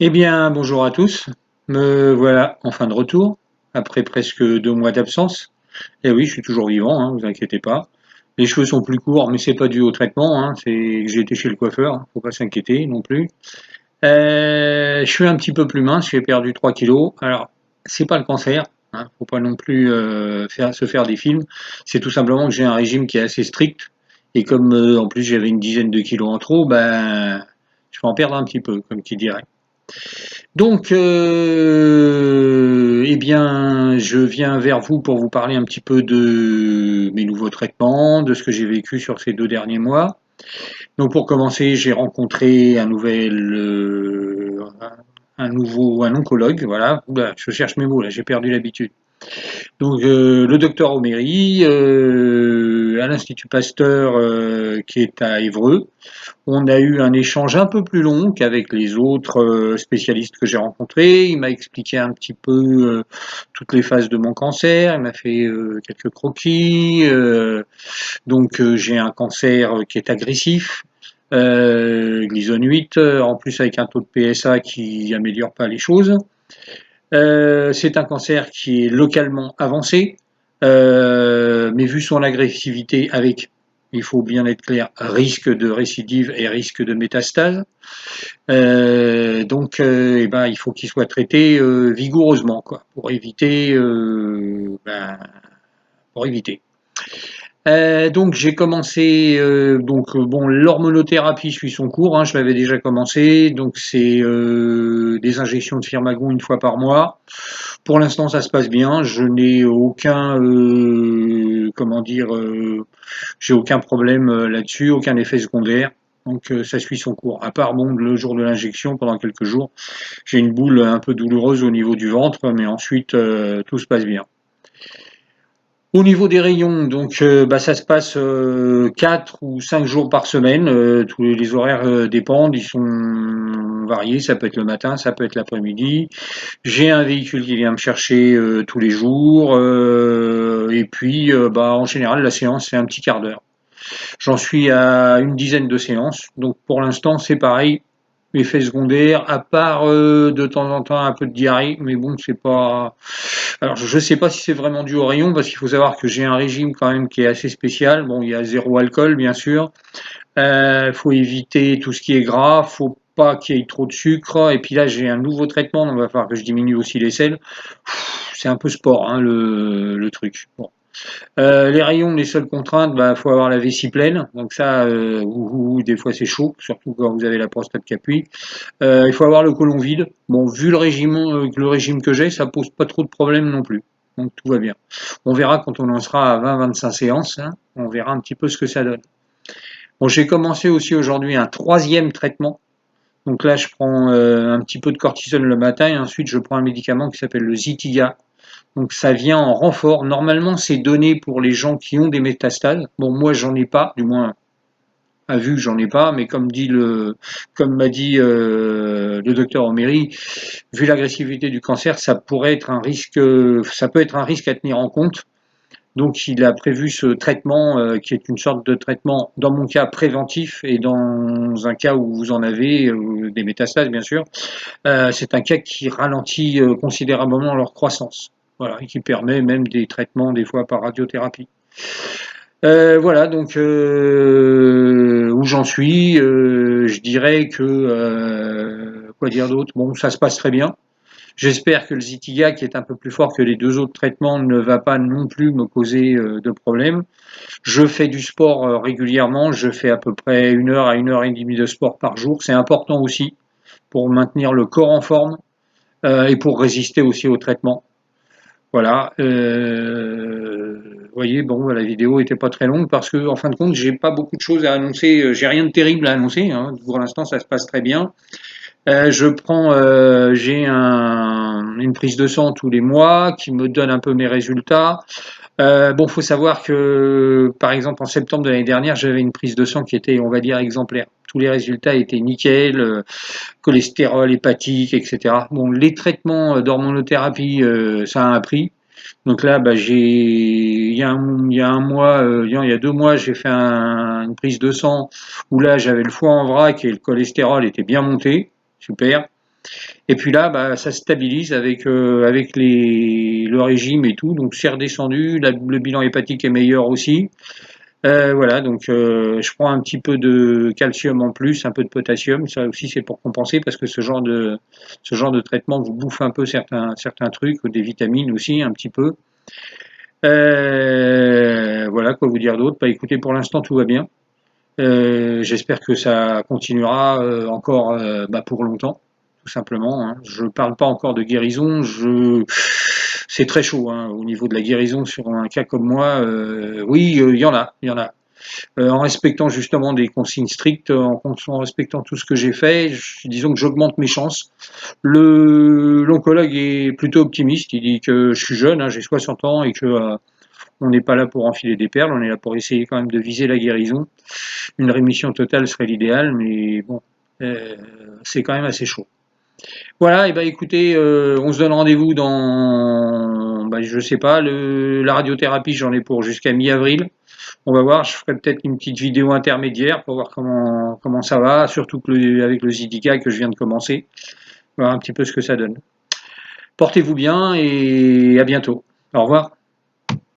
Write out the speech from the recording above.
Eh bien, bonjour à tous. Me voilà enfin de retour, après presque 2 mois d'absence. Et oui, je suis toujours vivant, hein, vous inquiétez pas. Les cheveux sont plus courts, mais c'est pas dû au traitement, hein, c'est que j'ai été chez le coiffeur, hein, faut pas s'inquiéter non plus. Je suis un petit peu plus mince, j'ai perdu 3 kilos. Alors, c'est pas le cancer, hein, faut pas non plus se faire des films. C'est tout simplement que j'ai un régime qui est assez strict. Et comme en plus j'avais une dizaine de kilos en trop, ben je vais en perdre un petit peu, comme qui dirait. Donc, eh bien, je viens vers vous pour vous parler un petit peu de mes nouveaux traitements, de ce que j'ai vécu sur ces 2 derniers mois. Donc, pour commencer, j'ai rencontré un oncologue, voilà. Oula, je cherche mes mots là, j'ai perdu l'habitude. Donc le docteur Oméry, à l'Institut Pasteur qui est à Évreux. On a eu un échange un peu plus long qu'avec les autres spécialistes que j'ai rencontrés. Il m'a expliqué un petit peu toutes les phases de mon cancer. Il m'a fait quelques croquis. Donc j'ai un cancer qui est agressif, glisone 8, en plus avec un taux de PSA qui améliore pas les choses. C'est un cancer qui est localement avancé, mais vu son agressivité avec, il faut bien être clair, risque de récidive et risque de métastase. Donc, eh ben, il faut qu'il soit traité vigoureusement, quoi, pour éviter. Donc j'ai commencé bon, l'hormonothérapie suit son cours, hein, je l'avais déjà commencé, donc c'est des injections de Firmagon une fois par mois. Pour l'instant, ça se passe bien. Je n'ai aucun, j'ai aucun problème là-dessus, aucun effet secondaire. Donc ça suit son cours. À part bon, le jour de l'injection, pendant quelques jours, j'ai une boule un peu douloureuse au niveau du ventre, mais ensuite tout se passe bien. Au niveau des rayons, donc ça se passe 4 ou 5 jours par semaine. Tous les horaires dépendent, ils sont variés. Ça peut être le matin, ça peut être l'après-midi. J'ai un véhicule qui vient me chercher tous les jours. Et puis, en général, la séance, c'est un petit quart d'heure. J'en suis à une dizaine de séances. Donc, pour l'instant, c'est pareil. Effet secondaire, à part de temps en temps un peu de diarrhée, mais bon, c'est pas. Alors, je sais pas si c'est vraiment dû au rayon, parce qu'il faut savoir que j'ai un régime quand même qui est assez spécial. Bon, il y a zéro alcool, bien sûr. Faut éviter tout ce qui est gras, faut pas qu'il y ait trop de sucre. Et puis là, j'ai un nouveau traitement, donc il va falloir que je diminue aussi les sels. C'est un peu sport, hein, le truc. Bon. Les rayons, les seules contraintes, faut avoir la vessie pleine. Donc ça, des fois c'est chaud, surtout quand vous avez la prostate qui appuie. Il faut avoir le côlon vide. Bon, vu le régime que j'ai, ça pose pas trop de problèmes non plus. Donc tout va bien. On verra quand on en sera à 20-25 séances. Hein, on verra un petit peu ce que ça donne. Bon, j'ai commencé aussi aujourd'hui un troisième traitement. Donc là, je prends un petit peu de cortisone le matin et ensuite je prends un médicament qui s'appelle le Zytiga. Donc ça vient en renfort. Normalement, c'est donné pour les gens qui ont des métastases. Bon, moi, j'en ai pas, du moins à vue, j'en ai pas, mais comme m'a dit le docteur Oméry, vu l'agressivité du cancer, ça peut être un risque à tenir en compte. Donc il a prévu ce traitement qui est une sorte de traitement, dans mon cas préventif et dans un cas où vous en avez des métastases bien sûr, c'est un cas qui ralentit considérablement leur croissance. Voilà, et qui permet même des traitements des fois par radiothérapie. Voilà, donc où j'en suis, je dirais que quoi dire d'autre. Bon, ça se passe très bien. J'espère que le Zytiga, qui est un peu plus fort que les deux autres traitements, ne va pas non plus me causer de problème. Je fais du sport régulièrement, je fais à peu près 1 heure à 1 heure et demie de sport par jour. C'est important aussi pour maintenir le corps en forme et pour résister aussi au traitement. Voilà. Vous voyez, bon, la vidéo était pas très longue parce que, en fin de compte, j'ai pas beaucoup de choses à annoncer. J'ai rien de terrible à annoncer. Hein. Pour l'instant, ça se passe très bien. J'ai une prise de sang tous les mois qui me donne un peu mes résultats. Bon, faut savoir que, par exemple, en septembre de l'année dernière, j'avais une prise de sang qui était, on va dire, exemplaire. Tous les résultats étaient nickel, cholestérol, hépatique, etc. Bon, les traitements d'hormonothérapie, ça a un prix. Donc là, il y a un mois, il y a 2 mois, j'ai fait une prise de sang où là, j'avais le foie en vrac et le cholestérol était bien monté. Super. Et puis là, bah, ça se stabilise avec le régime et tout, donc c'est redescendu. Le bilan hépatique est meilleur aussi. Voilà, donc je prends un petit peu de calcium en plus, un peu de potassium. Ça aussi, c'est pour compenser parce que ce genre de traitement vous bouffe un peu certains trucs, des vitamines aussi, un petit peu. Voilà, quoi vous dire d'autre? Bah écoutez, pour l'instant, tout va bien. J'espère que ça continuera encore bah, pour longtemps, tout simplement. Hein. Je parle pas encore de guérison. C'est très chaud hein, au niveau de la guérison sur un cas comme moi. Oui, il y en a. En respectant justement des consignes strictes, en respectant tout ce que j'ai fait, disons que j'augmente mes chances. L'oncologue est plutôt optimiste. Il dit que je suis jeune, hein, j'ai 60 ans et que on n'est pas là pour enfiler des perles. On est là pour essayer quand même de viser la guérison. Une rémission totale serait l'idéal, mais bon, c'est quand même assez chaud. Voilà, et bah écoutez, on se donne rendez-vous dans, bah, je sais pas, la radiothérapie, j'en ai pour jusqu'à mi-avril. On va voir, je ferai peut-être une petite vidéo intermédiaire pour voir comment ça va, surtout que avec le Zytiga que je viens de commencer, voir un petit peu ce que ça donne. Portez-vous bien et à bientôt. Au revoir.